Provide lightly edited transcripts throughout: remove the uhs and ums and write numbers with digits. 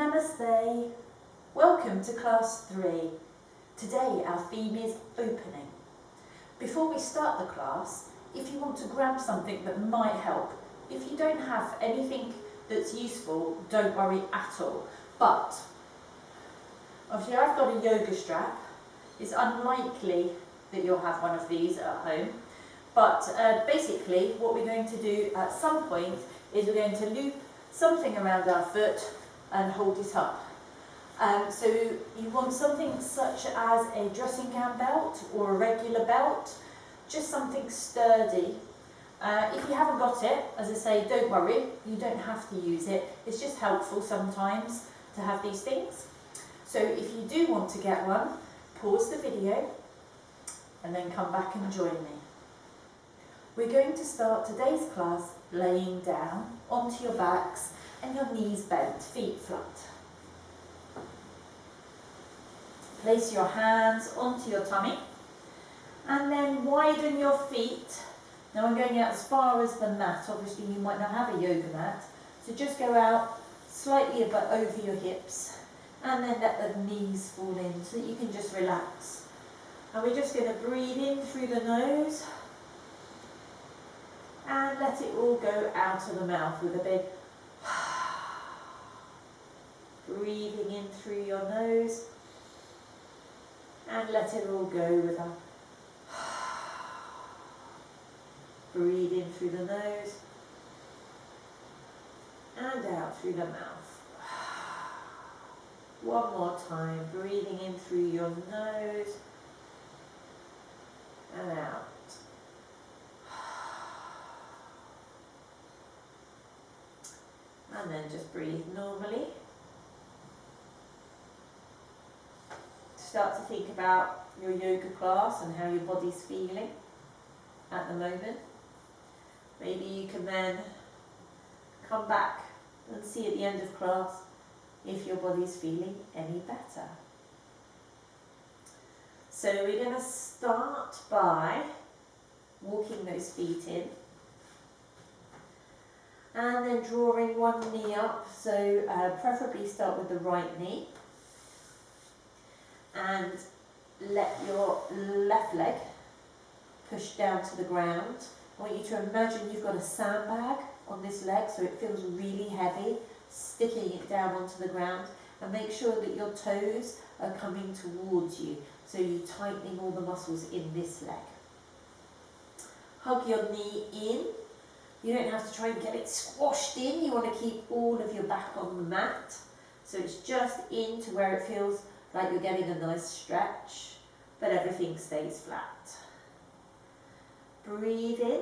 Namaste. Welcome to class 3. Today our theme is opening. Before we start the class, if you want to grab something that might help, if you don't have anything that's useful, don't worry at all. But obviously I've got a yoga strap. It's unlikely that you'll have one of these at home. But basically what we're going to do at some point is we're going to loop something around our foot and hold it up. So you want something such as a dressing gown belt or a regular belt, just something sturdy. If you haven't got it, as I say, don't worry, you don't have to use it. It's just helpful sometimes to have these things. So if you do want to get one, pause the video and then come back and join me. We're going to start today's class laying down onto your backs and your knees bent, feet flat. Place your hands onto your tummy and then widen your feet. Now I'm going out as far as the mat. Obviously you might not have a yoga mat, so just go out slightly over your hips and then let the knees fall in so that you can just relax. And we're just going to breathe in through the nose and let it all go out of the mouth with a big breathing in through your nose and let it all go with a breathe in through the nose and out through the mouth. One more time, breathing in through your nose and out. And then just breathe normally. Start to think about your yoga class and how your body's feeling at the moment. Maybe you can then come back and see at the end of class if your body's feeling any better. So we're going to start by walking those feet in and then drawing one knee up, so preferably start with the right knee and let your left leg push down to the ground. I want you to imagine you've got a sandbag on this leg so it feels really heavy, sticking it down onto the ground, and make sure that your toes are coming towards you, so you're tightening all the muscles in this leg. Hug your knee in. You don't have to try and get it squashed in, you want to keep all of your back on the mat, so it's just into where it feels like you're getting a nice stretch, but everything stays flat. Breathe in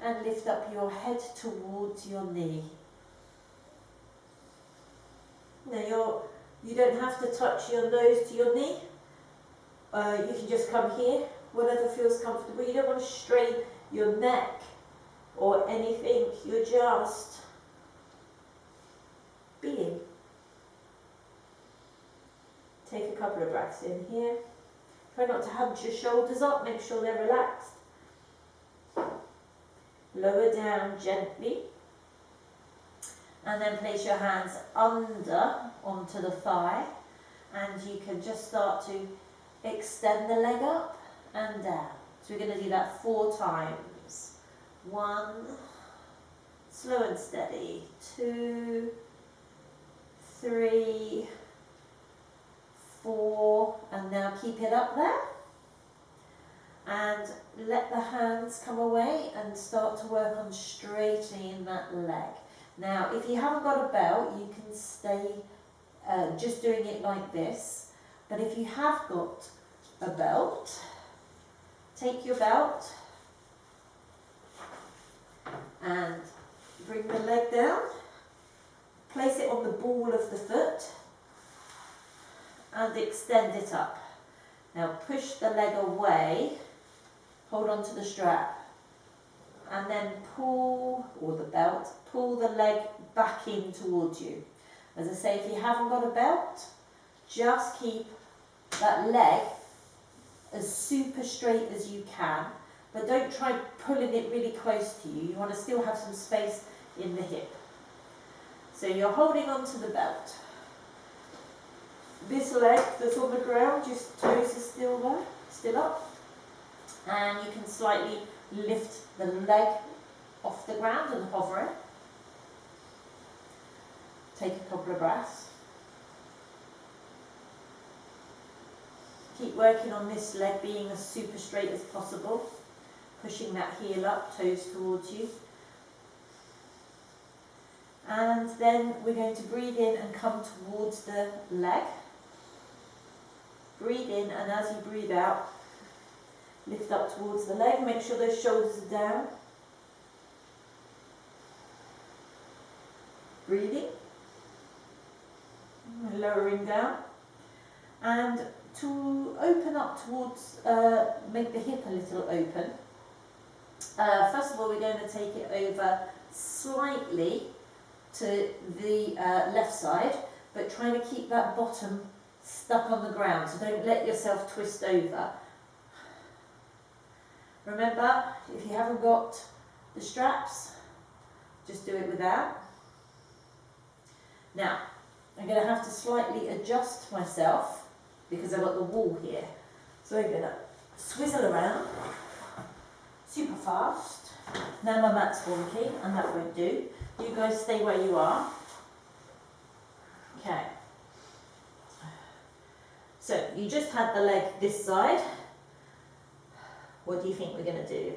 and lift up your head towards your knee. Now you don't have to touch your nose to your knee. You can just come here, whatever feels comfortable. You don't want to strain your neck or anything, you're just being. Take a couple of breaths in here. Try not to hunch your shoulders up, make sure they're relaxed. Lower down gently. And then place your hands under onto the thigh. And you can just start to extend the leg up and down. So we're going to do that 4 times. 1, slow and steady, 2, 3, 4, and now keep it up there. And let the hands come away and start to work on straightening that leg. Now, if you haven't got a belt, you can stay just doing it like this. But if you have got a belt, take your belt and bring the leg down, place it on the ball of the foot and extend it up. Now push the leg away, hold on to the strap and then pull, or the belt, pull the leg back in towards you. As I say, if you haven't got a belt, just keep that leg as super straight as you can. But don't try pulling it really close to you. You want to still have some space in the hip. So you're holding onto the belt. this leg that's on the ground, your toes are still there, still up. And you can slightly lift the leg off the ground and hover it. Take a couple of breaths. Keep working on this leg being as super straight as possible, pushing that heel up, toes towards you. And then we're going to breathe in and come towards the leg. Breathe in, and as you breathe out, lift up towards the leg. Make sure those shoulders are down. Breathing. Lowering down. And to open up towards, make the hip a little open. First of all, we're going to take it over slightly to the left side, but trying to keep that bottom stuck on the ground, so don't let yourself twist over. Remember, if you haven't got the straps, just do it without. Now, I'm going to have to slightly adjust myself because I've got the wall here. So I'm going to swizzle around super fast. Now my mat's wonky and that won't do. You guys stay where you are. Okay. So you just had the leg this side. What do you think we're going to do?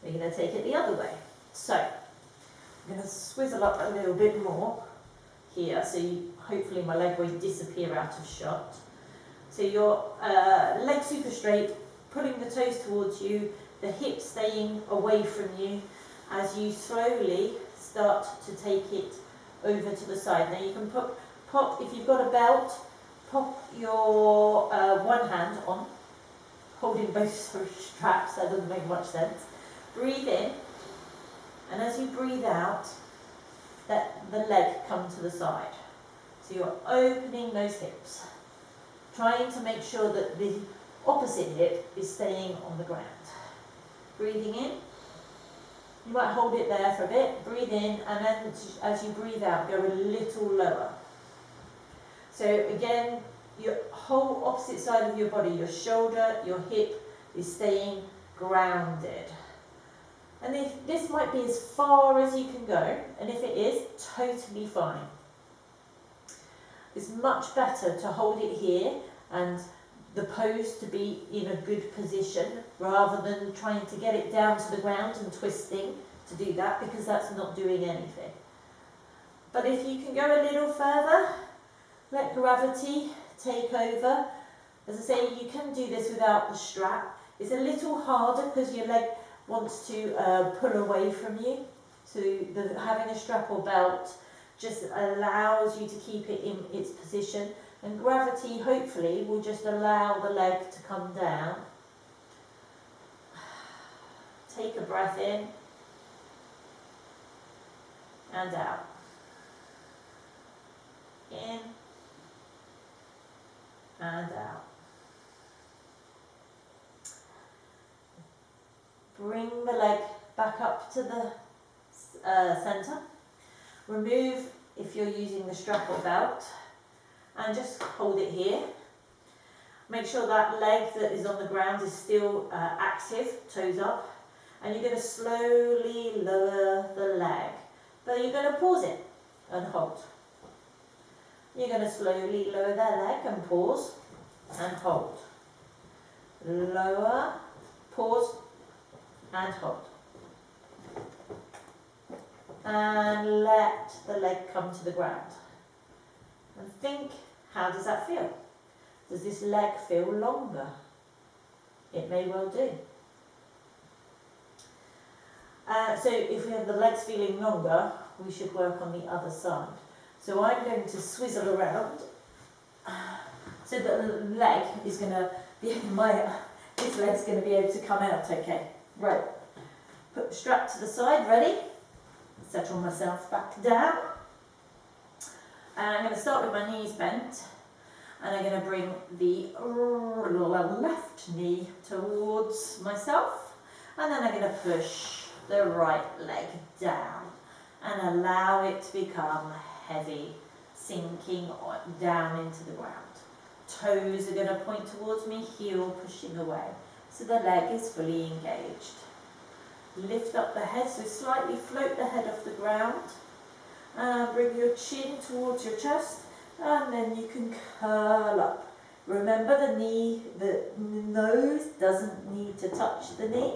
We're going to take it the other way. So I'm going to swizzle up a little bit more here, so hopefully my leg won't disappear out of shot. So your leg super straight, pulling the toes towards you, the hips staying away from you as you slowly start to take it over to the side. Now you can pop, if you've got a belt, pop your one hand on, holding both straps. That doesn't make much sense. Breathe in, and as you breathe out, let the leg come to the side. So you're opening those hips, trying to make sure that the opposite hip is staying on the ground. Breathing in. You might hold it there for a bit. Breathe in, and then as you breathe out, go a little lower. So again, your whole opposite side of your body, your shoulder, your hip is staying grounded. And this might be as far as you can go, and if it is, totally fine. It's much better to hold it here and the pose to be in a good position rather than trying to get it down to the ground and twisting to do that, because that's not doing anything. But if you can go a little further, let gravity take over. As I say, you can do this without the strap. It's a little harder because your leg wants to pull away from you. So having a strap or belt just allows you to keep it in its position. And gravity, hopefully, will just allow the leg to come down. Take a breath in and out. In and out. Bring the leg back up to the centre. Remove, if you're using the strap or belt, and just hold it here. Make sure that leg that is on the ground is still active, toes up, and you're going to slowly lower the leg. But you're going to pause it and hold. You're going to slowly lower that leg and pause and hold. Lower, pause and hold. And let the leg come to the ground. And think, how does that feel? Does this leg feel longer? It may well do. So if we have the legs feeling longer, we should work on the other side. So I'm going to swizzle around so that the leg is going to be, this leg's going to be able to come out okay. Right, put the strap to the side, ready? Settle myself back down. And I'm going to start with my knees bent, and I'm going to bring the left knee towards myself, and then I'm going to push the right leg down and allow it to become heavy, sinking down into the ground. Toes are going to point towards me, heel pushing away. So the leg is fully engaged. Lift up the head, so slightly float the head off the ground. Bring your chin towards your chest, and then you can curl up. Remember the nose doesn't need to touch the knee,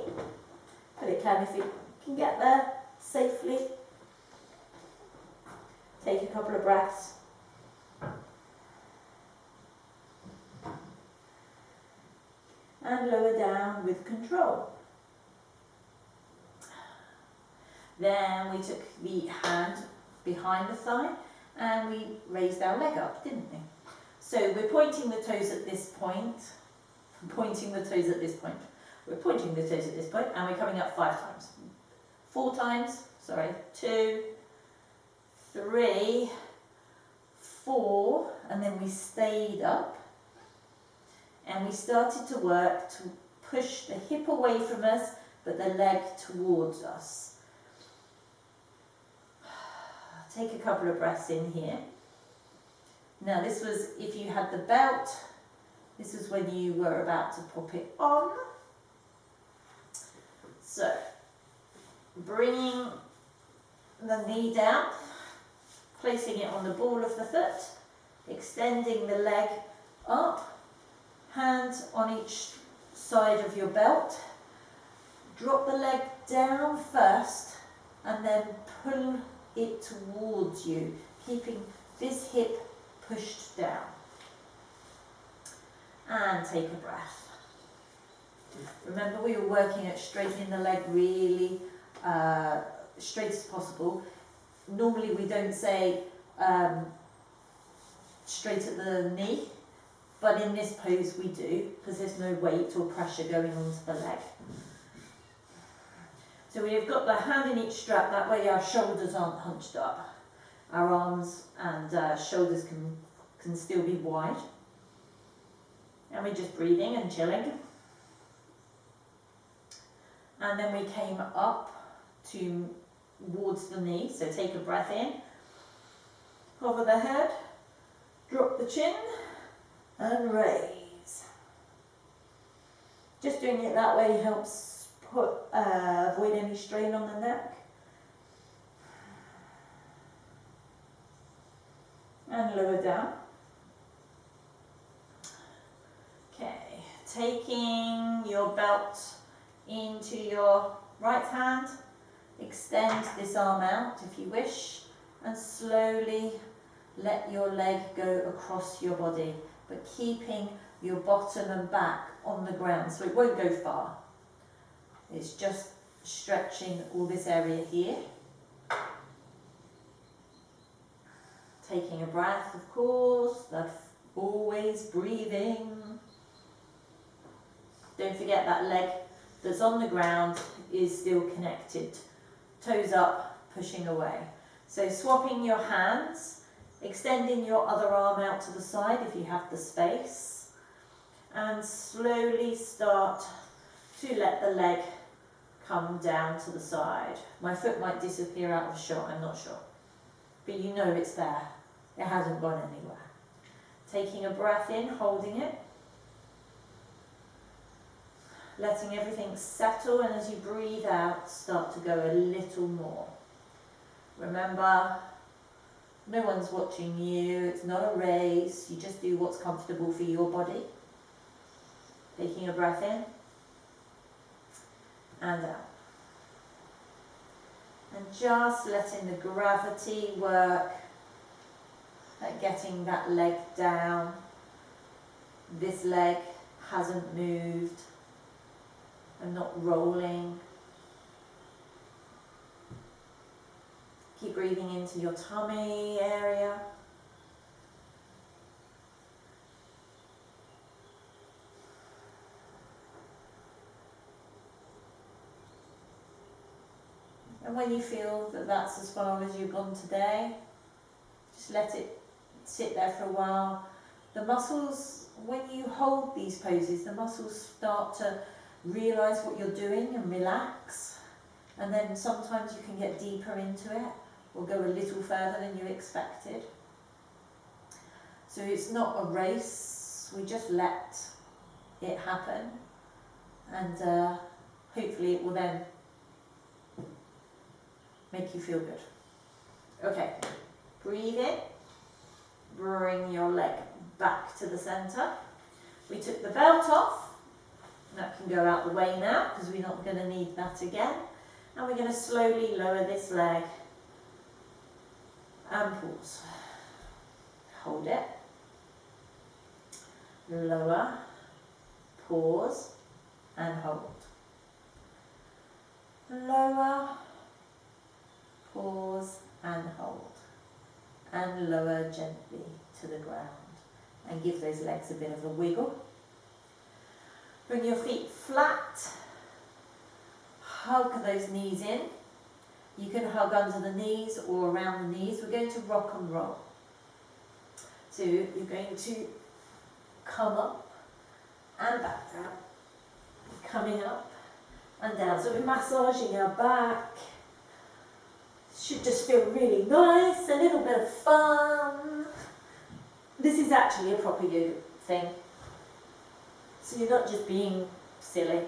but it can if it can get there safely. Take a couple of breaths. And lower down with control. Then we took the hand behind the thigh and we raised our leg up, didn't we? So we're pointing the toes at this point, We're pointing the toes at this point, and we're coming up 5 times. 4 times, 2, 3, 4, and then we stayed up. And we started to work to push the hip away from us, but the leg towards us. Take a couple of breaths in here. Now this was, if you had the belt, this is when you were about to pop it on. So, bringing the knee down, placing it on the ball of the foot, extending the leg up, hands on each side of your belt. Drop the leg down first and then pull it towards you, keeping this hip pushed down. And take a breath. Remember, we were working at straightening the leg really straight as possible. Normally we don't say straight at the knee, but in this pose we do, because there's no weight or pressure going onto the leg. So we have got the hand in each strap, that way our shoulders aren't hunched up. Our arms and shoulders can still be wide. And we're just breathing and chilling. And then we came up towards the knee, so take a breath in. Hover the head, drop the chin, and raise. Just doing it that way helps avoid any strain on the neck. And lower down. Okay, taking your belt into your right hand, extend this arm out if you wish, and slowly let your leg go across your body, but keeping your bottom and back on the ground, so it won't go far. It's just stretching all this area here. Taking a breath, of course, that's always breathing. Don't forget that leg that's on the ground is still connected. Toes up, pushing away. So swapping your hands, extending your other arm out to the side if you have the space, and slowly start to let the leg come down to the side. My foot might disappear out of shot, I'm not sure. But you know it's there. It hasn't gone anywhere. Taking a breath in, holding it. Letting everything settle, and as you breathe out, start to go a little more. Remember, no one's watching you, it's not a race, you just do what's comfortable for your body. Taking a breath in and out. And just letting the gravity work at getting that leg down. This leg hasn't moved and not rolling. Keep breathing into your tummy area. And when you feel that that's as far as you've gone today, just let it sit there for a while. The muscles, when you hold these poses, the muscles start to realise what you're doing and relax. And then sometimes you can get deeper into it or go a little further than you expected. So it's not a race. So we just let it happen, and hopefully it will then make you feel good. Okay, breathe in, bring your leg back to the centre. We took the belt off, that can go out the way now because we're not going to need that again. And we're going to slowly lower this leg and pause. Hold it, lower, pause and hold. Lower, pause and hold. And lower gently to the ground. And give those legs a bit of a wiggle. Bring your feet flat. Hug those knees in. You can hug under the knees or around the knees. We're going to rock and roll. So you're going to come up and back down. Coming up and down. So we're massaging our back. Should just feel really nice, a little bit of fun. This is actually a proper yoga thing. So you're not just being silly.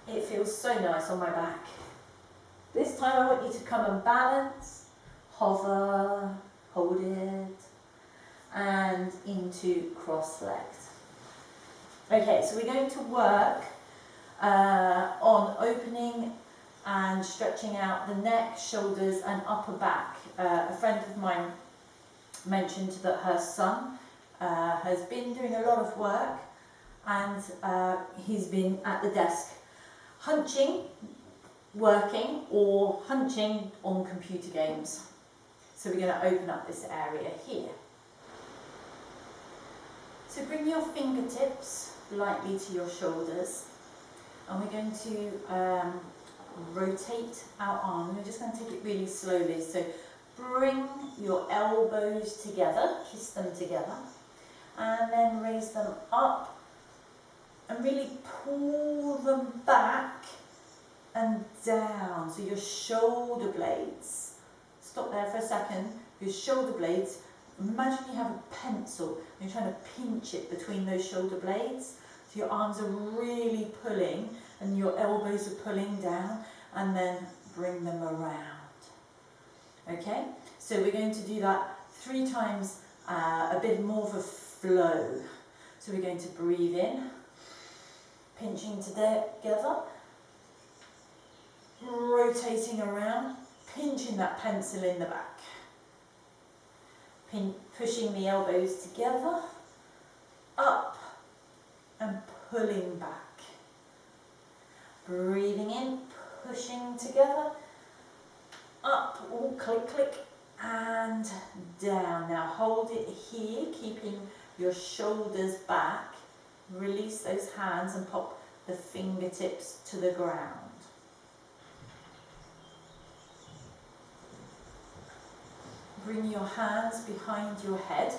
It feels so nice on my back. This time I want you to come and balance, hover, hold it, and into cross legs. Okay, so we're going to work on opening and stretching out the neck, shoulders and upper back. A friend of mine mentioned that her son has been doing a lot of work, and he's been at the desk hunching, working, or hunching on computer games. So we're going to open up this area here. So bring your fingertips lightly to your shoulders, and we're going to rotate our arm. We're just going to take it really slowly. So bring your elbows together, kiss them together, and then raise them up and really pull them back and down. So your shoulder blades, stop there for a second, your shoulder blades, imagine you have a pencil and you're trying to pinch it between those shoulder blades. So your arms are really pulling and your elbows are pulling down, and then bring them around. Okay, so we're going to do that 3 times, a bit more of a flow. So we're going to breathe in, pinching together, rotating around, pinching that pencil in the back, pushing the elbows together, up and pulling back. Breathing in, pushing together, up, all click, click, and down. Now hold it here, keeping your shoulders back. Release those hands and pop the fingertips to the ground. Bring your hands behind your head.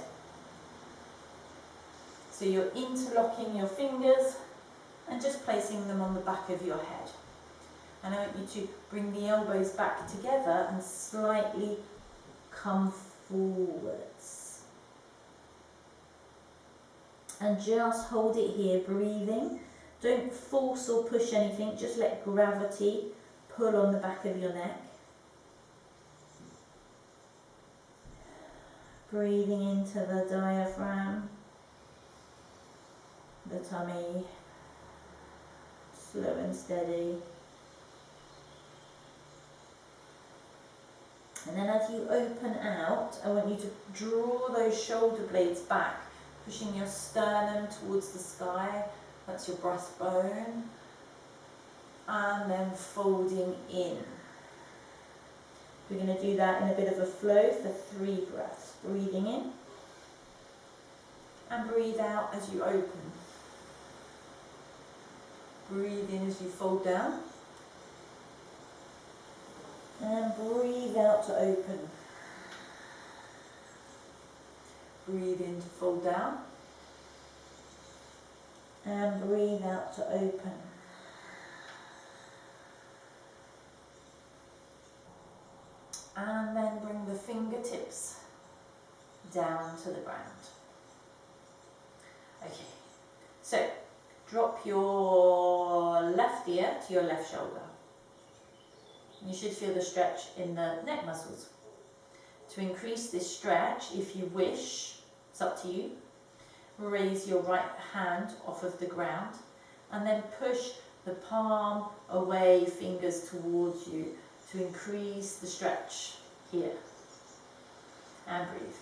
So you're interlocking your fingers and just placing them on the back of your head. And I want you to bring the elbows back together and slightly come forwards. And just hold it here, breathing. Don't force or push anything, just let gravity pull on the back of your neck. Breathing into the diaphragm, the tummy, slow and steady. And then as you open out, I want you to draw those shoulder blades back, pushing your sternum towards the sky, that's your breastbone, and then folding in. We're going to do that in a bit of a flow for 3 breaths. Breathing in, and breathe out as you open. Breathe in as you fold down, and breathe out to open. Breathe in to fold down, and breathe out to open. And then bring the fingertips down to the ground. Okay, so drop your left ear to your left shoulder. You should feel the stretch in the neck muscles. To increase this stretch, if you wish, it's up to you, raise your right hand off of the ground and then push the palm away, fingers towards you to increase the stretch here. And breathe.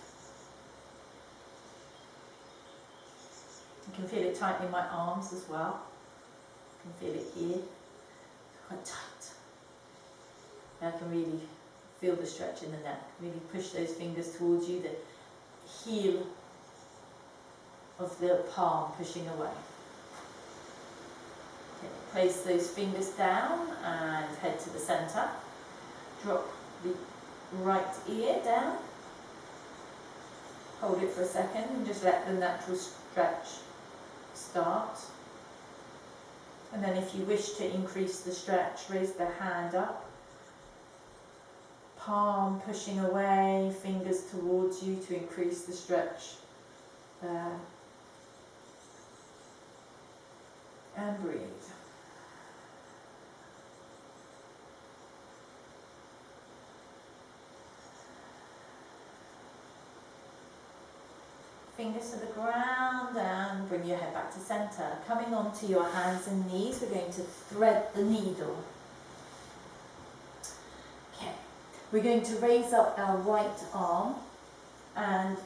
You can feel it tightening my arms as well. You can feel it here, quite tight. I can really feel the stretch in the neck. Really push those fingers towards you, the heel of the palm pushing away. Okay, place those fingers down and head to the centre. Drop the right ear down. Hold it for a second and just let the natural stretch start. And then if you wish to increase the stretch, raise the hand up. Palm pushing away, fingers towards you to increase the stretch there. And breathe. Fingers to the ground and bring your head back to centre. Coming onto your hands and knees, we're going to thread the needle. Okay, we're going to raise up our right arm and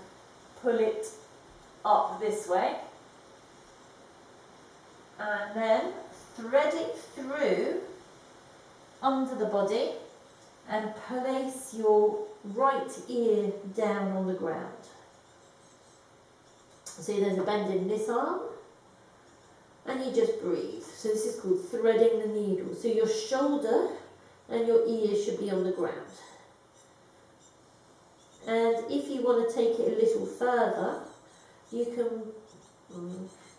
pull it up this way. And then thread it through under the body and place your right ear down on the ground. So there's a bend in this arm and you just breathe. So this is called threading the needle. So your shoulder and your ear should be on the ground. And if you want to take it a little further, you can,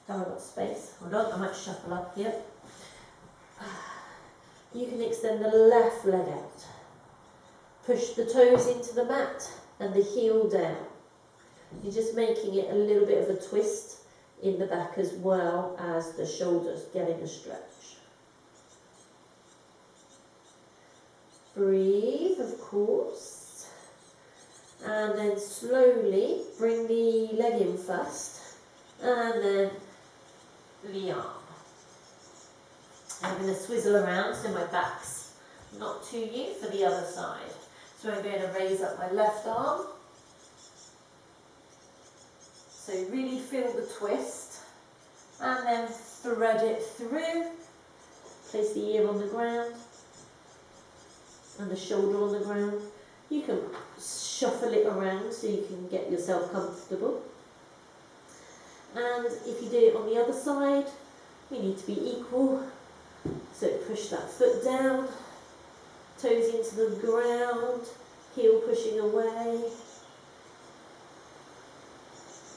have a lot of space, hold on, I might shuffle up here. You can extend the left leg out. Push the toes into the mat and the heel down. You're just making it a little bit of a twist in the back as well as the shoulders getting a stretch. Breathe, of course. And then slowly bring the leg in first. And then the arm. I'm going to swizzle around so my back's not to you for the other side. So I'm going to raise up my left arm. So really feel the twist and then thread it through. Place the ear on the ground and the shoulder on the ground. You can shuffle it around so you can get yourself comfortable. And if you do it on the other side, we need to be equal. So push that foot down, toes into the ground, heel pushing away.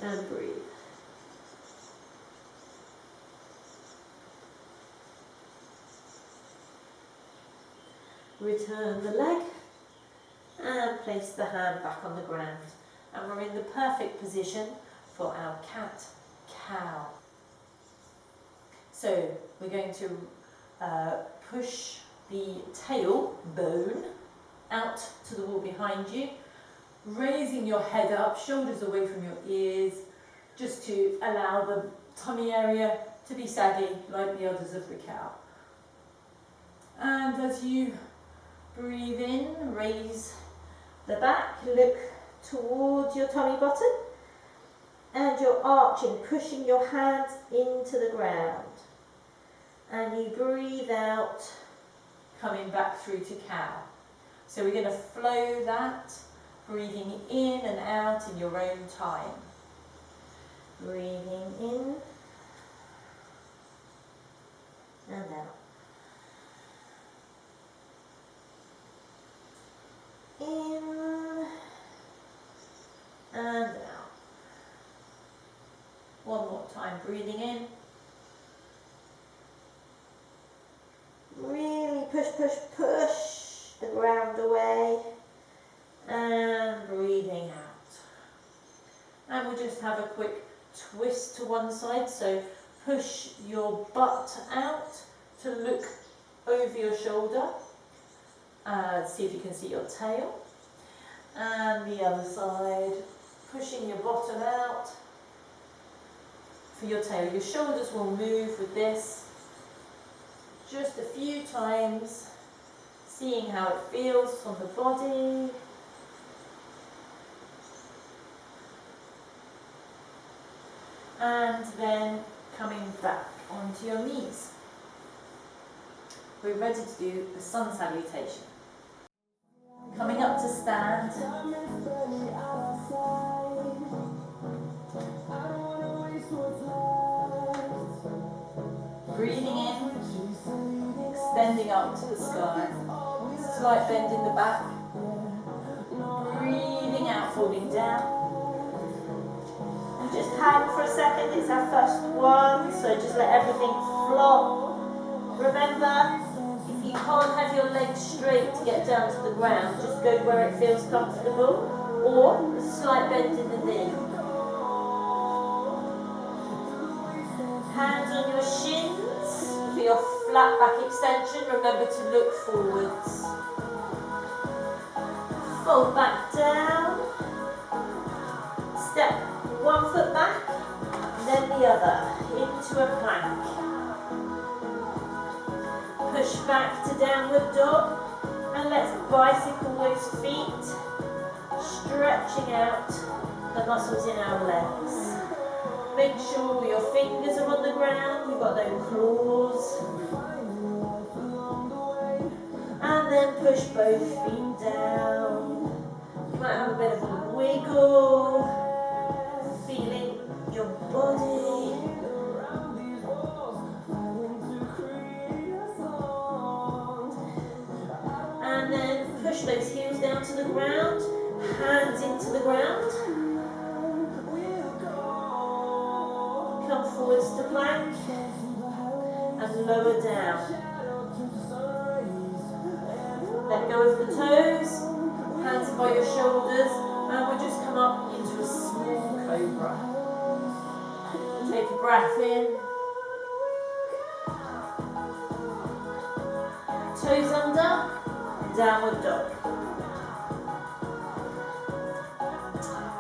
And breathe. Return the leg and place the hand back on the ground. And we're in the perfect position for our cat-cow. So we're going to push the tail bone out to the wall behind you. Raising your head up, shoulders away from your ears, just to allow the tummy area to be saggy like the others of the cow. And as you breathe in, raise the back, look towards your tummy button, and you're arching, pushing your hands into the ground. And you breathe out, coming back through to cow. So we're going to flow that. Breathing in and out in your own time. Breathing in and out. In and out. One more time, breathing in. Really push, push, push the ground away. And breathing out. And we'll just have a quick twist to one side, so push your butt out to look over your shoulder. See if you can see your tail. And the other side, pushing your bottom out for your tail. Your shoulders will move with this just a few times, seeing how it feels on the body. And then coming back onto your knees. We're ready to do the sun salutation. Coming up to stand. Breathing in, extending up to the sky. Slight bend in the back. Breathing out, falling down. Just hang for a second, it's our first one, so just let everything flop. Remember, if you can't have your legs straight to get down to the ground, just go where it feels comfortable, or a slight bend in the knee. Hands on your shins for your flat back extension. Remember to look forwards. Fold back down. Step one foot back, then the other, into a plank. Push back to downward dog, and let's bicycle those feet, stretching out the muscles in our legs. Make sure your fingers are on the ground, you've got no claws. And then push both feet down. You might have a bit of a wiggle. Feeling your body. And then push those heels down to the ground, hands into the ground. Come forwards to plank and lower down. Let go of the toes, hands by your shoulders, and we'll just come up into a small cobra. Take a breath in. Toes under, downward dog.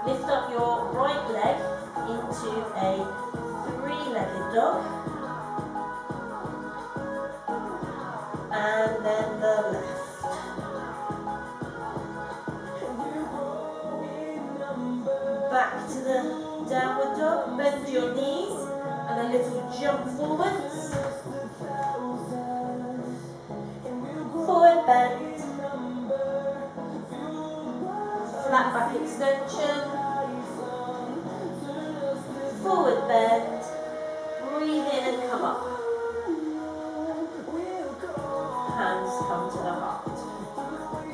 Lift up your right leg into a three-legged dog. And then the left. Back to the downward dog, bend your knees and a little jump forwards. Forward bend. Flat back extension. Forward bend. Breathe in and come up. Hands come to the heart.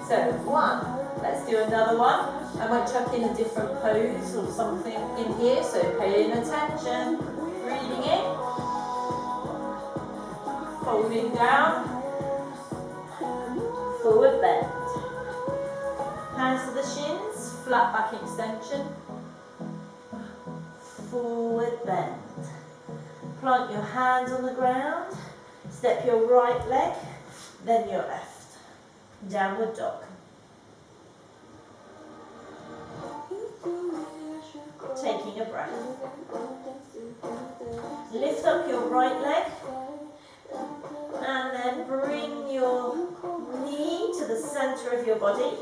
So, one. Let's do another one. I might chuck in a different pose or something in here, so paying attention. Breathing in. Folding down. Forward bend. Hands to the shins, flat back extension. Forward bend. Plant your hands on the ground. Step your right leg, then your left. Downward dog. Taking a breath. Lift up your right leg and then bring your knee to the center of your body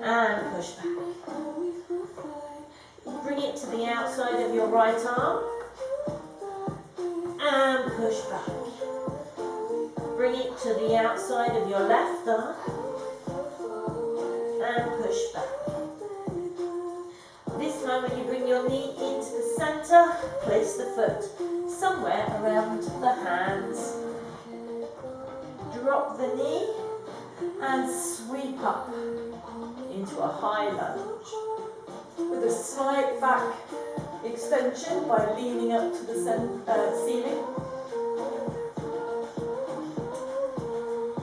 and push back. Bring it to the outside of your right arm and push back. Bring it to the outside of your left arm and push back. This time when you bring your knee into the center, place the foot somewhere around the hands. Drop the knee and sweep up into a high lunge. With a slight back extension by leaning up to the ceiling.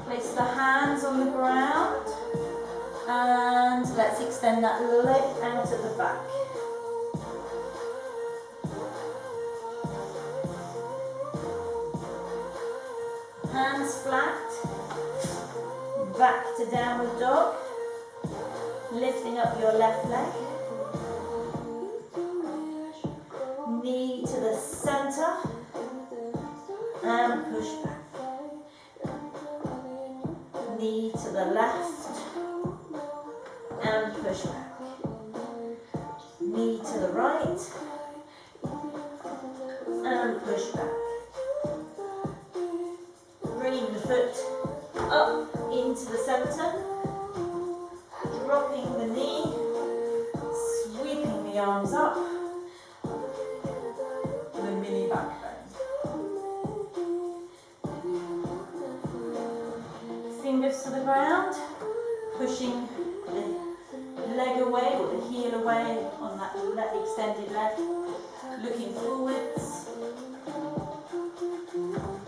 Place the hands on the ground. And let's extend that leg out at the back. Hands flat. Back to downward dog. Lifting up your left leg. Knee to the center. And push back. Knee to the left. And push back. Knee to the right. And push back. Bringing the foot up into the center. Dropping the knee. Sweeping the arms up. And a mini back bend. Fingers to the ground. Pushing the leg away or the heel away on that extended leg. Looking forwards.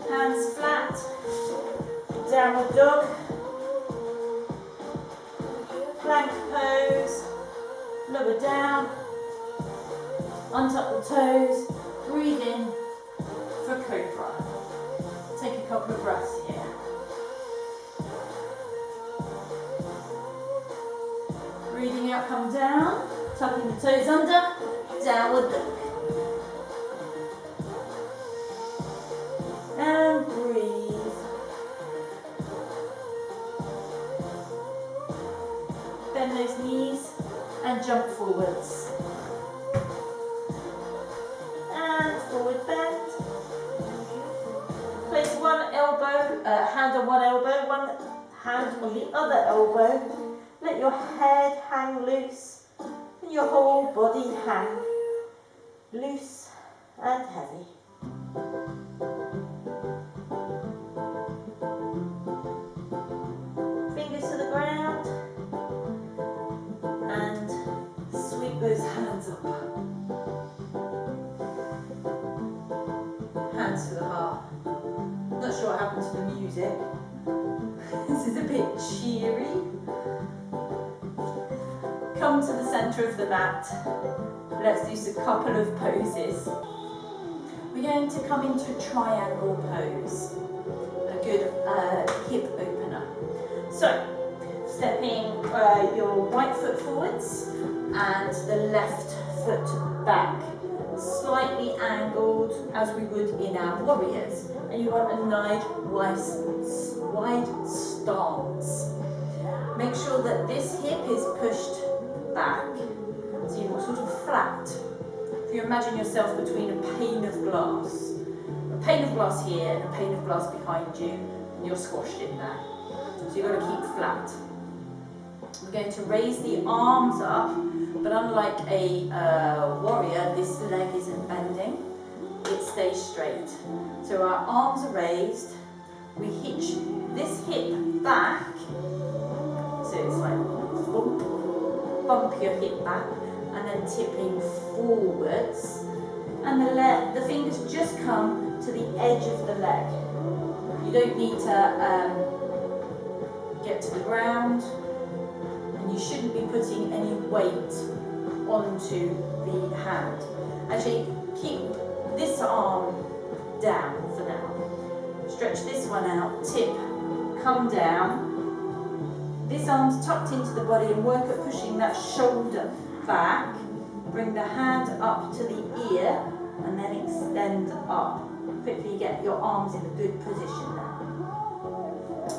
Hands flat. Downward dog. Plank pose. Lower down. Untuck the toes. Breathe in for cobra. Take a couple of breaths here. Breathing out, come down. Tucking the toes under. Downward dog. And breathe. Bend those knees and jump forwards. And forward bend. Place one elbow, hand on one elbow, one hand on the other elbow. Let your head hang loose and your whole body hang loose and heavy. Fingers to the ground and sweep those hands up. Hands to the heart. Not sure what happened to the music. This is a bit cheery. Come to the centre of the mat. Let's do a couple of poses. We're going to come into a triangle pose. A good hip opener. So, stepping your right foot forwards and the left foot back. Slightly angled as we would in our warriors. And you want a nice wide stance. Make sure that this hip is pushed back, so you're sort of flat. If you imagine yourself between a pane of glass here and a pane of glass behind you, and you're squashed in there. So you've got to keep flat. We're going to raise the arms up, but unlike a warrior, this leg isn't bending, it stays straight. So our arms are raised, we hitch this hip back, so it's like bump your hip back and then tipping forwards, and the fingers just come to the edge of the leg. You don't need to get to the ground, and you shouldn't be putting any weight onto the hand. Actually, keep this arm down for now. Stretch this one out, tip, come down. This arm's tucked into the body and work at pushing that shoulder back. Bring the hand up to the ear and then extend up. Quickly get your arms in a good position now.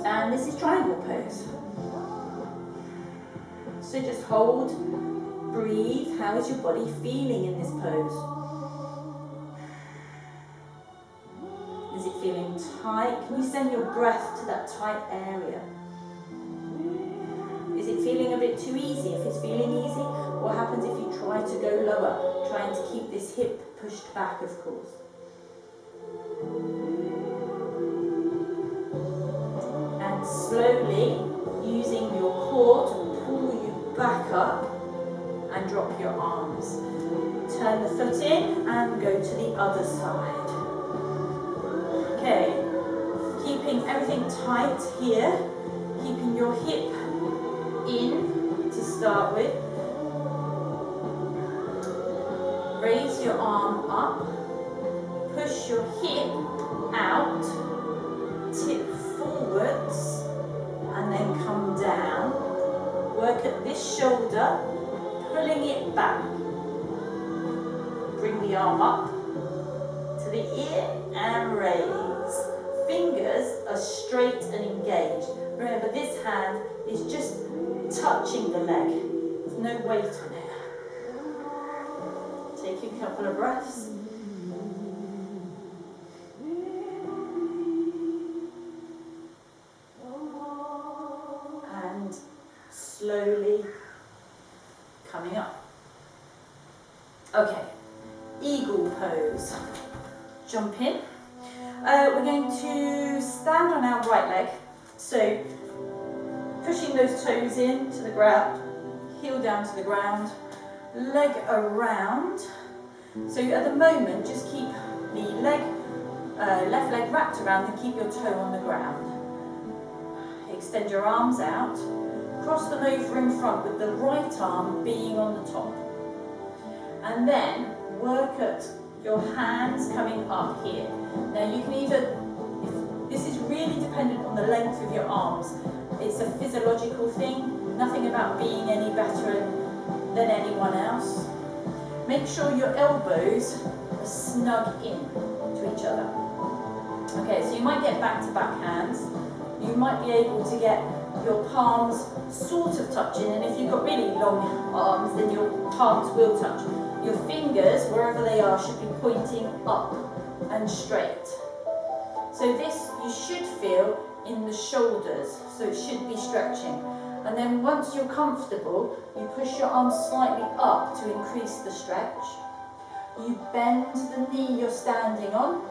And this is triangle pose. So just hold, breathe. How is your body feeling in this pose? Is it feeling tight? Can you send your breath to that tight area? Is it feeling a bit too easy? If it's feeling easy, what happens if you try to go lower, trying to keep this hip pushed back, of course? And slowly, using your core to pull you back up and drop your arms. Turn the foot in and go to the other side. Okay, keeping everything tight here, keeping your hip in to start with. Raise your arm up, push your hip out, tip shoulder, pulling it back. Bring the arm up to the ear and raise. Fingers are straight and engaged. Remember, this hand is just touching the leg. There's no weight on it. Take a couple of breaths. And slowly coming up. Okay, eagle pose. Jump in. We're going to stand on our right leg. So pushing those toes in to the ground, heel down to the ground, leg around. So at the moment, just keep the left leg wrapped around and keep your toe on the ground. Extend your arms out, cross them over in front with the right arm being on the top. And then work at your hands coming up here. Now you can either, this is really dependent on the length of your arms. It's a physiological thing, nothing about being any better than anyone else. Make sure your elbows are snug in to each other. Okay, so you might get back-to-back hands. You might be able to get your palms sort of touching, and if you've got really long arms, then your palms will touch. Your fingers, wherever they are, should be pointing up and straight. So this you should feel in the shoulders, so it should be stretching. And then once you're comfortable, you push your arms slightly up to increase the stretch. You bend the knee you're standing on,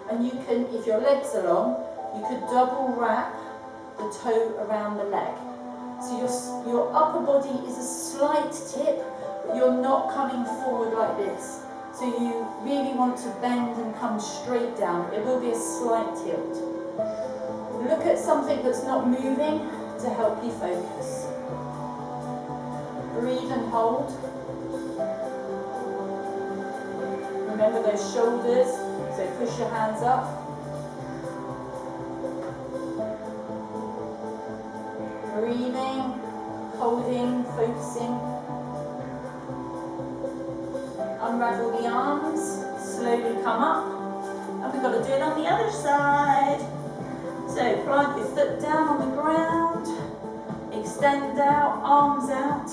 and you can, if your legs are long, you could double wrap the toe around the leg. So your upper body is a slight tip, but you're not coming forward like this. So you really want to bend and come straight down. It will be a slight tilt. Look at something that's not moving to help you focus. Breathe and hold. Remember those shoulders, so push your hands up. Breathing, holding, focusing. Unravel the arms, slowly come up. And we've got to do it on the other side. So plant your foot down on the ground, extend out, arms out.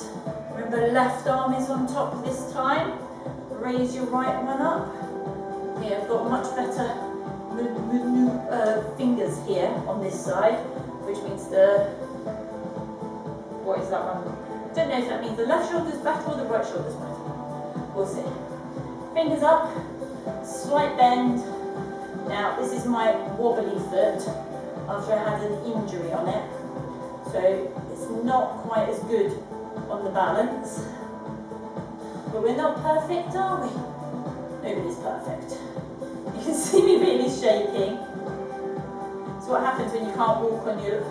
Remember, left arm is on top this time. Raise your right one up. Okay, I've got much better fingers here on this side, which means what is that one? Don't know if that means the left shoulder's better or the right shoulder's better. We'll see. Fingers up, slight bend. Now, this is my wobbly foot after I had an injury on it. So it's not quite as good on the balance. But we're not perfect, are we? Nobody's perfect. You can see me really shaking. So what happens when you can't walk on your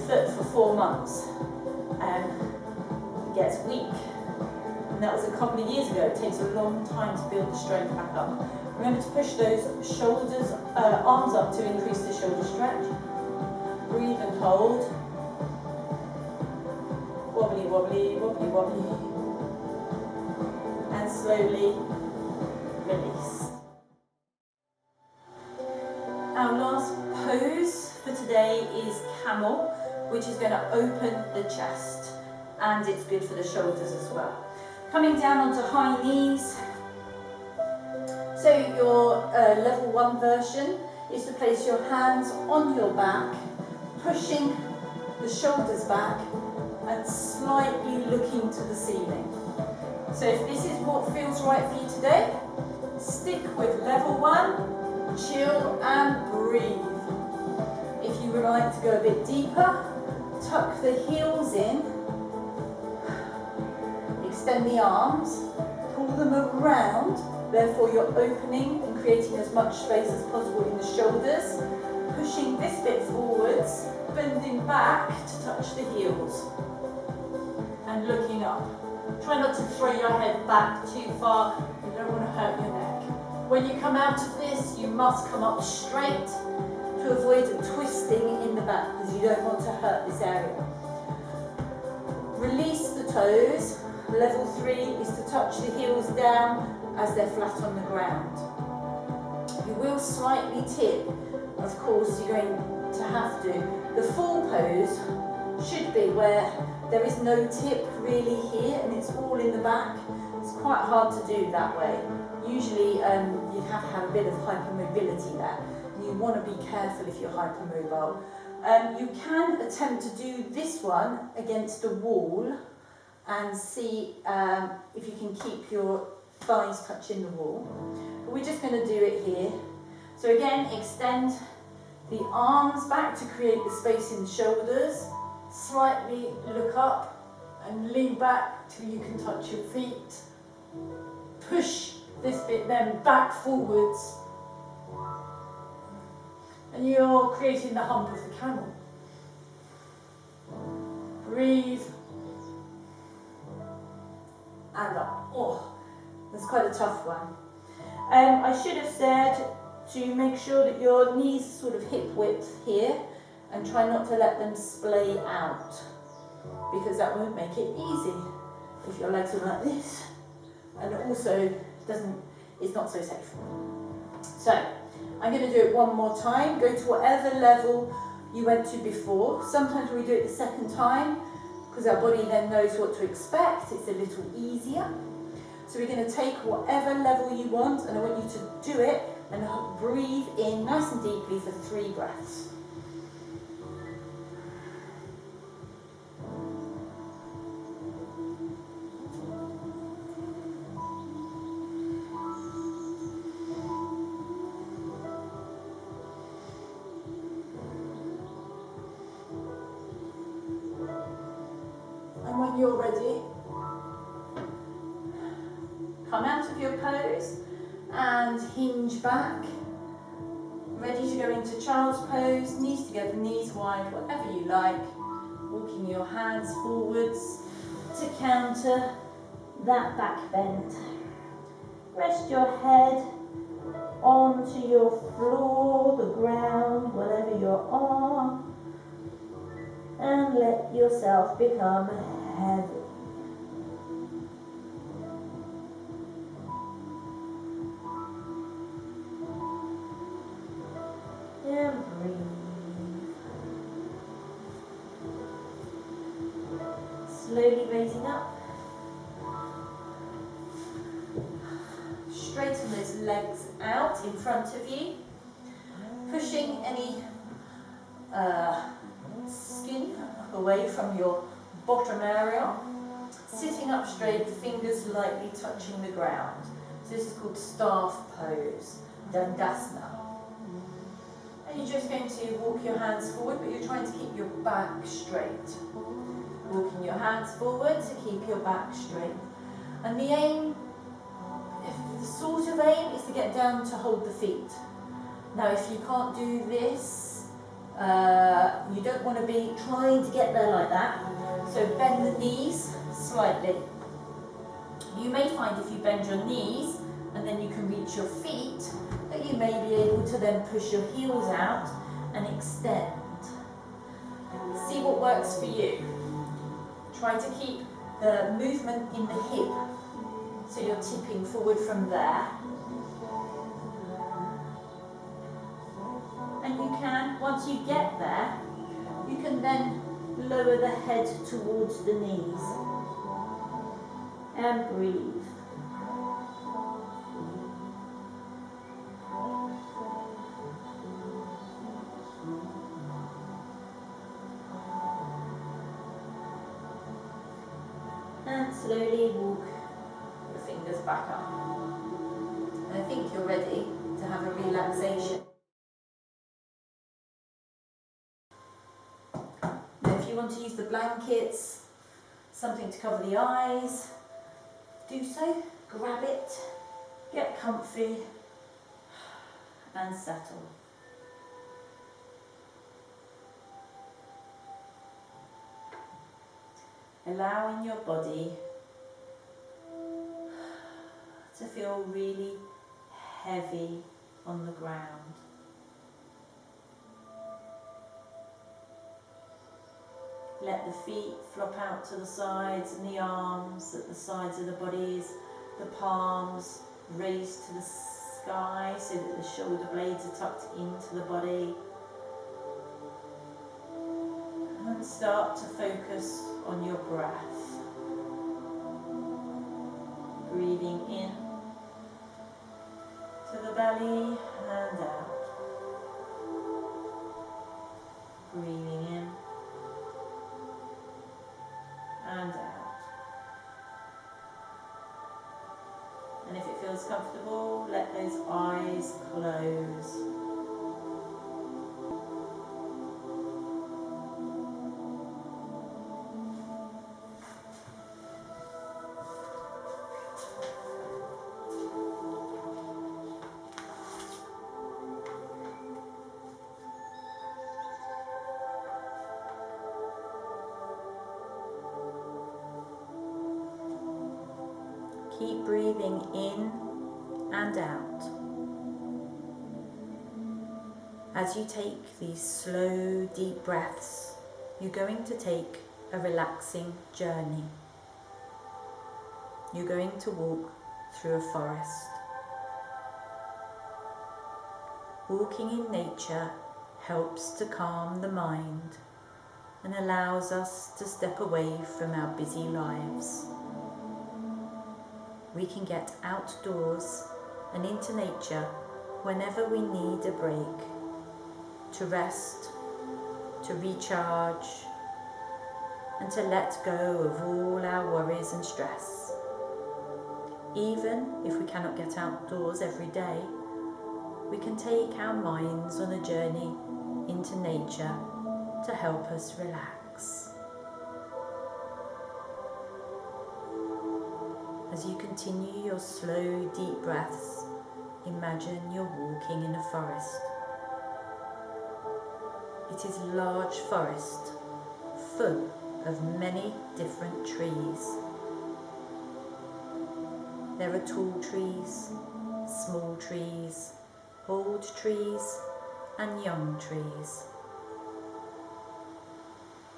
foot for 4 months? It gets weak. And that was a couple of years ago. It takes a long time to build the strength back up. Remember to push those shoulders, arms up to increase the shoulder stretch. Breathe and hold. Wobbly, wobbly, wobbly, wobbly. And slowly release. Our last pose for today is camel, which is going to open the chest, and it's good for the shoulders as well. Coming down onto high knees. So your level 1 version is to place your hands on your back, pushing the shoulders back and slightly looking to the ceiling. So if this is what feels right for you today, stick with level 1, chill and breathe. If you would like to go a bit deeper, tuck the heels in, extend the arms, pull them around, therefore you're opening and creating as much space as possible in the shoulders, pushing this bit forwards, bending back to touch the heels, and looking up. Try not to throw your head back too far, you don't want to hurt your neck. When you come out of this, you must come up straight to avoid twisting in the back, because you don't want to hurt this area. Release the toes. Level 3 is to touch the heels down as they're flat on the ground. You will slightly tip, of course you're going to have to. The full pose should be where there is no tip really here and it's all in the back. It's quite hard to do that way. Usually you have to have a bit of hypermobility there. You want to be careful if you're hypermobile. You can attempt to do this one against a wall and see if you can keep your thighs touching the wall. But we're just going to do it here. So again, extend the arms back to create the space in the shoulders. Slightly look up and lean back till you can touch your feet. Push this bit then back forwards. And you're creating the hump of the camel. Breathe. And up. Oh, that's quite a tough one. I should have said to make sure that your knees are sort of hip width here and try not to let them splay out because that won't make it easy if your legs are like this, and it also it's not so safe. So I'm going to do it one more time. Go to whatever level you went to before. Sometimes we do it the second time because our body then knows what to expect. It's a little easier. So we're going to take whatever level you want and I want you to do it and breathe in nice and deeply for 3 breaths. And when you're ready, come out of your pose and hinge back. Ready to go into child's pose, knees together, knees wide, whatever you like. Walking your hands forwards to counter that back bend. Rest your head onto your floor, the ground, wherever you are, and let yourself become heavy. And breathe. Slowly raising up. Straighten those legs out in front of you. Pushing any skin away from your bottom area. Sitting up straight, fingers lightly touching the ground. So this is called staff pose, Dandasana. And you're just going to walk your hands forward, but you're trying to keep your back straight. Walking your hands forward to keep your back straight. And the aim, the sort of aim, is to get down to hold the feet. Now if you can't do this, you don't want to be trying to get there like that. So bend the knees slightly. You may find if you bend your knees and then you can reach your feet, that you may be able to then push your heels out and extend. See what works for you. Try to keep the movement in the hip, so you're tipping forward from there. And you can, once you get there, you can then lower the head towards the knees. And breathe. And slowly walk your fingers back up. And I think you're ready to have a relaxation. Now if you want to use the blankets, something to cover the eyes, do so. Grab it, get comfy and settle. Allowing your body to feel really heavy on the ground. Let the feet flop out to the sides and the arms at the sides of the bodies. The palms raised to the sky so that the shoulder blades are tucked into the body. And start to focus on your breath. Breathing in to the belly and out. Breathing in and out. And if it feels comfortable, let those eyes close. Keep breathing in and out. As you take these slow, deep breaths, you're going to take a relaxing journey. You're going to walk through a forest. Walking in nature helps to calm the mind and allows us to step away from our busy lives. We can get outdoors and into nature whenever we need a break, to rest, to recharge, and to let go of all our worries and stress. Even if we cannot get outdoors every day, we can take our minds on a journey into nature to help us relax. As you continue your slow, deep breaths, imagine you're walking in a forest. It is a large forest, full of many different trees. There are tall trees, small trees, old trees, and young trees.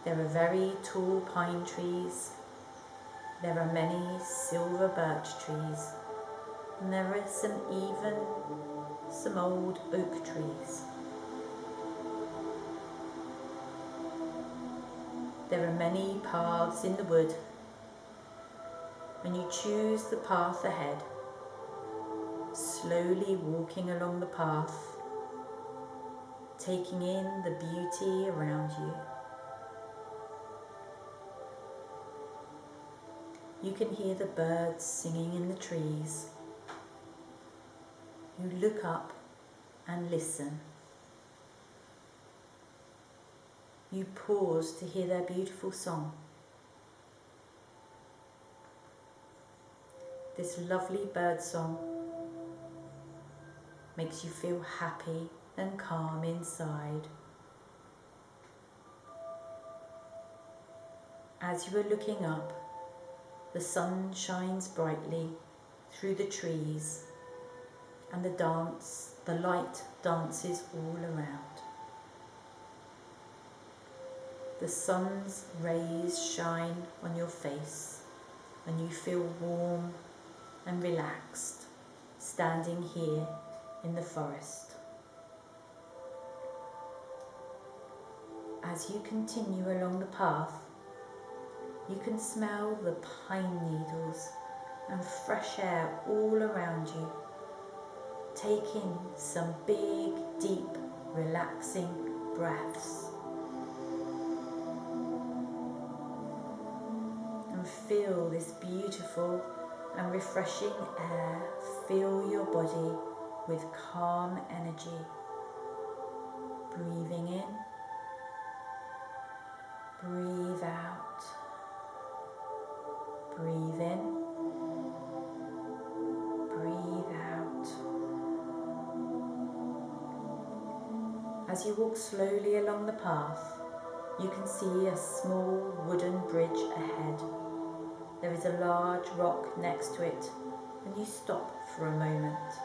There are very tall pine trees. There are many silver birch trees, and there are some old oak trees. There are many paths in the wood, and you choose the path ahead, slowly walking along the path, taking in the beauty around you. You can hear the birds singing in the trees. You look up and listen. You pause to hear their beautiful song. This lovely bird song makes you feel happy and calm inside. As you are looking up, the sun shines brightly through the trees, and the light dances all around. The sun's rays shine on your face, and you feel warm and relaxed, standing here in the forest. As you continue along the path, you can smell the pine needles and fresh air all around you. Take in some big, deep, relaxing breaths. And feel this beautiful and refreshing air fill your body with calm energy. Breathing in, breathe out. Breathe in, breathe out. As you walk slowly along the path, you can see a small wooden bridge ahead. There is a large rock next to it, and you stop for a moment.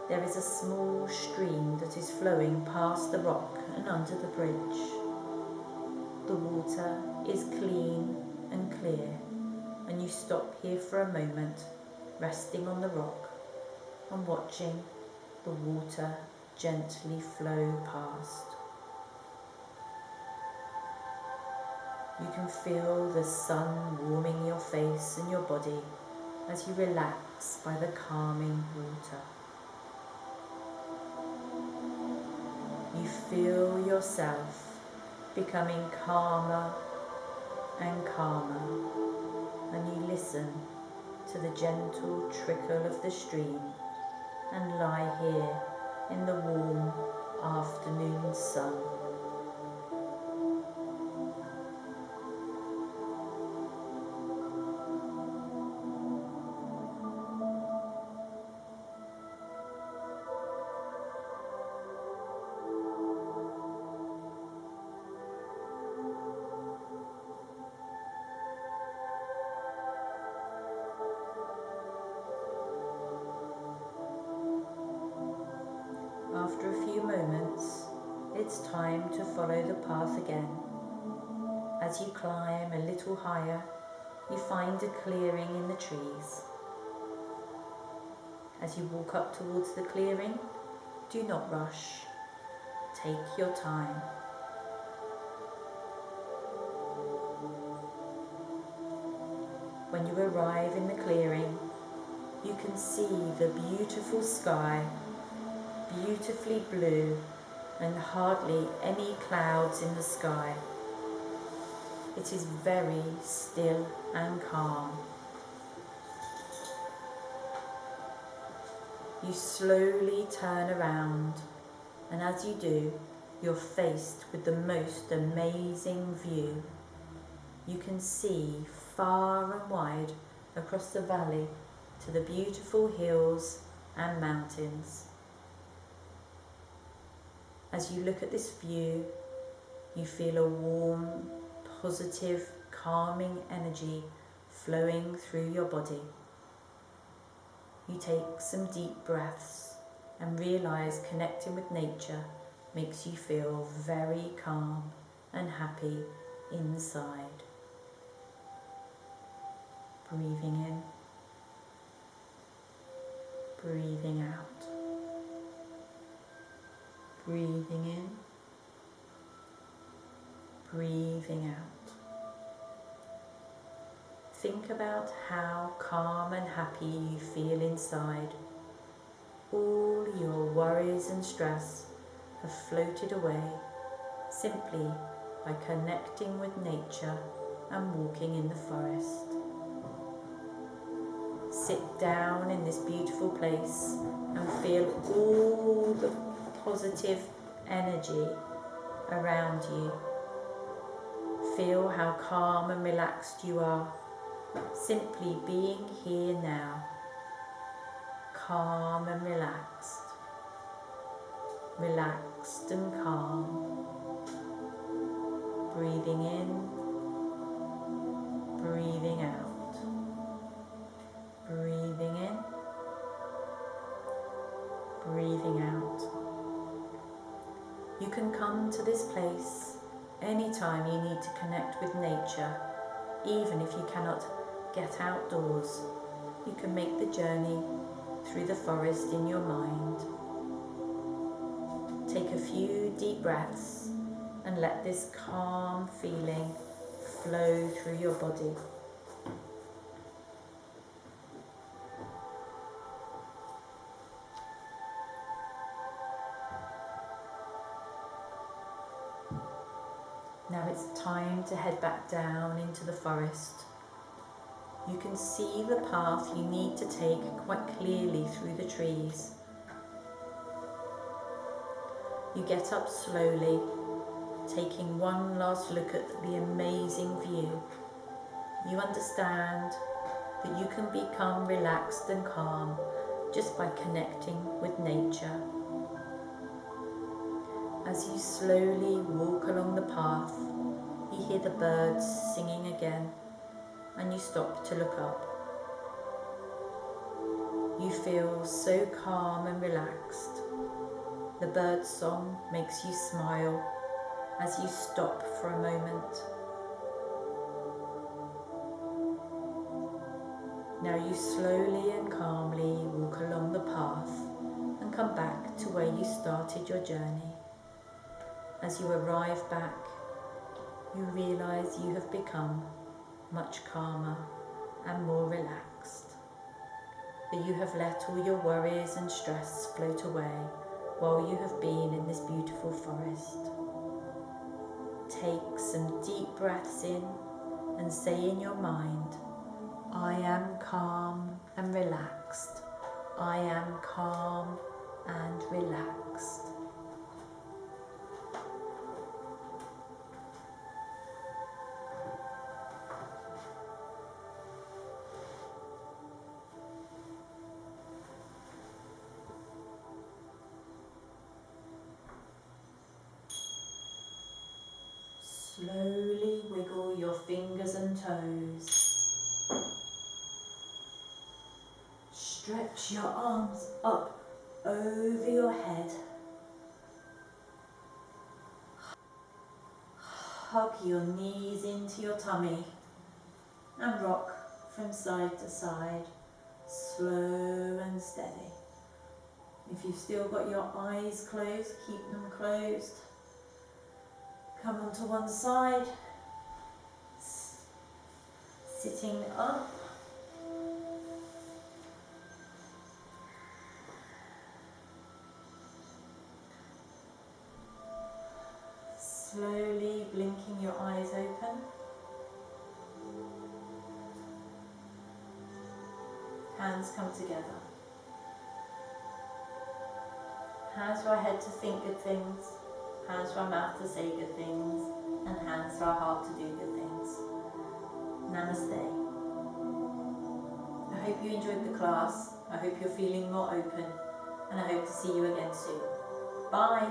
there is a small stream that is flowing past the rock and under the bridge. The water is clean and clear, and you stop here for a moment, resting on the rock and watching the water gently flow past. You can feel the sun warming your face and your body as you relax by the calming water. You feel yourself becoming calmer and calmer, and you listen to the gentle trickle of the stream and lie here in the warm afternoon sun. After a few moments, it's time to follow the path again. As you climb a little higher, you find a clearing in the trees. As you walk up towards the clearing, do not rush. Take your time. When you arrive in the clearing, you can see the beautiful sky, beautifully blue, and hardly any clouds in the sky. It is very still and calm. You slowly turn around, and as you do, you're faced with the most amazing view. You can see far and wide across the valley to the beautiful hills and mountains. As you look at this view, you feel a warm, positive, calming energy flowing through your body. You take some deep breaths and realize connecting with nature makes you feel very calm and happy inside. Breathing in, breathing out. Breathing in, breathing out. Think about how calm and happy you feel inside. All your worries and stress have floated away simply by connecting with nature and walking in the forest. Sit down in this beautiful place and feel all the positive energy around you. Feel how calm and relaxed you are, simply being here now, calm and relaxed, relaxed and calm. Breathing in, breathing out, breathing in, breathing out. You can come to this place anytime you need to connect with nature, even if you cannot get outdoors. You can make the journey through the forest in your mind. Take a few deep breaths and let this calm feeling flow through your body. Now it's time to head back down into the forest. You can see the path you need to take quite clearly through the trees. You get up slowly, taking one last look at the amazing view. You understand that you can become relaxed and calm just by connecting with nature. As you slowly walk along the path, you hear the birds singing again, and you stop to look up. You feel so calm and relaxed. The bird's song makes you smile as you stop for a moment. Now you slowly and calmly walk along the path and come back to where you started your journey. As you arrive back, you realise you have become much calmer and more relaxed. That you have let all your worries and stress float away while you have been in this beautiful forest. Take some deep breaths in and say in your mind, I am calm and relaxed. I am calm and relaxed. Slowly wiggle your fingers and toes. Stretch your arms up over your head. Hug your knees into your tummy and rock from side to side, slow and steady. If you've still got your eyes closed, keep them closed. Come onto one side, sitting up. Slowly blinking your eyes open. Hands come together. Hands to our head to think good things, hands to our mouth to say good things, and hands to our heart to do good things. Namaste. I hope you enjoyed the class. I hope you're feeling more open, and I hope to see you again soon. Bye.